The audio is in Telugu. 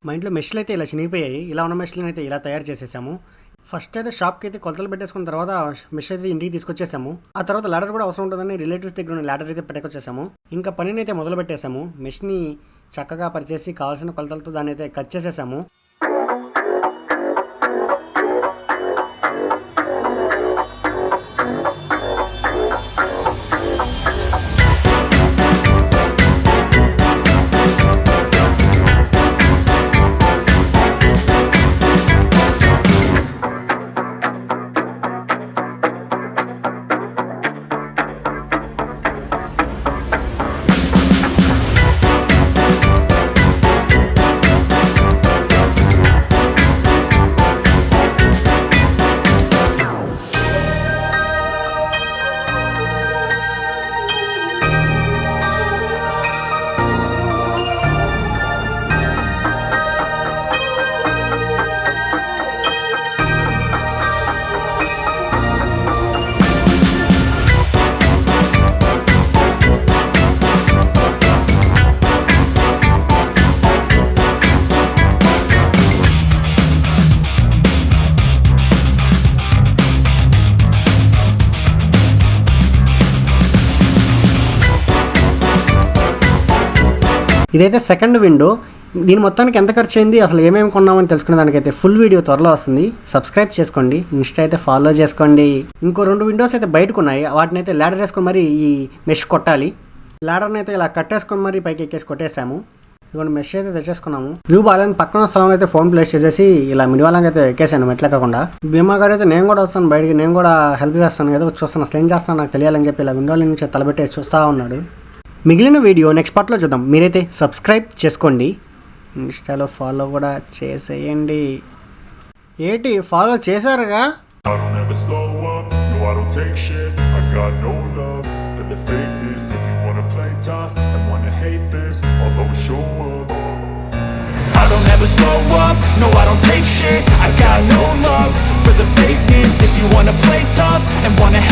మా ఇంట్లో మెష్లు అయితే ఇలా చినిగిపోయాయి. ఇలా ఉన్న మెష్లను అయితే ఇలా తయారు చేసేసాము. ఫస్ట్ అయితే షాప్కి అయితే కొలతలు పెట్టేసుకున్న తర్వాత మెష్ అయితే ఇంటికి తీసుకొచ్చేసాము. ఆ తర్వాత లాడర్ కూడా అవసరం ఉంటుందని రిలేటివ్స్ దగ్గర ఉన్న లాడర్ అయితే పెట్టకొచ్చేసాము. ఇంకా పనిని అయితే మొదలు పెట్టేసాము. మెష్ని చక్కగా పరిచేసి కావాల్సిన కొలతలతో దాన్ని అయితే కట్ చేసేసాము. ఇదైతే సెకండ్ విండో. దీని మొత్తానికి ఎంత ఖర్చు అయింది, అసలు ఏమేమి కొన్నామని తెలుసుకునే దానికైతే ఫుల్ వీడియో త్వరలో వస్తుంది. సబ్స్క్రైబ్ చేసుకోండి, ఇన్స్టా అయితే ఫాలో చేసుకోండి. ఇంకో 2 విండోస్ అయితే బయటకు ఉన్నాయి. వాటిని అయితే ల్యాడర్ వేసుకొని మరి ఈ మెష్ కొట్టాలి. ల్యాడర్ని అయితే ఇలా కట్టేసుకొని మరి పైకి ఎక్కేసి కొట్టేసాము. ఇదిగోండి మెష్ అయితే తెచ్చేసుకున్నాము. వ్యూ బాగాలని పక్కన స్థలంలో అయితే ఫోన్ ప్లేస్ చేసేసి ఇలా మిడివాళ్ళకి అయితే ఎక్కేసాను మెట్ల కాకుండా. భీమాగాడు అయితే నేను కూడా వస్తాను బయటికి, నేను కూడా హెల్ప్ చేస్తాను, ఏదో చూస్తాను, అసలు ఏం చేస్తాను నాకు తెలియాలని చెప్పి ఇలా విండోల నుంచి తలబెట్టేసి చూస్తూ ఉన్నాడు. మిగిలిన వీడియో నెక్స్ట్ పార్ట్లో చూద్దాం. మీరైతే సబ్స్క్రైబ్ చేసుకోండి, ఇన్స్టాలో ఫాలో కూడా చేసేయండి. ఏంటి follow చేశారుగా? I don't ever slow up, no I don't take shit. I got no love for the fakeness. If you wanna play tough and wanna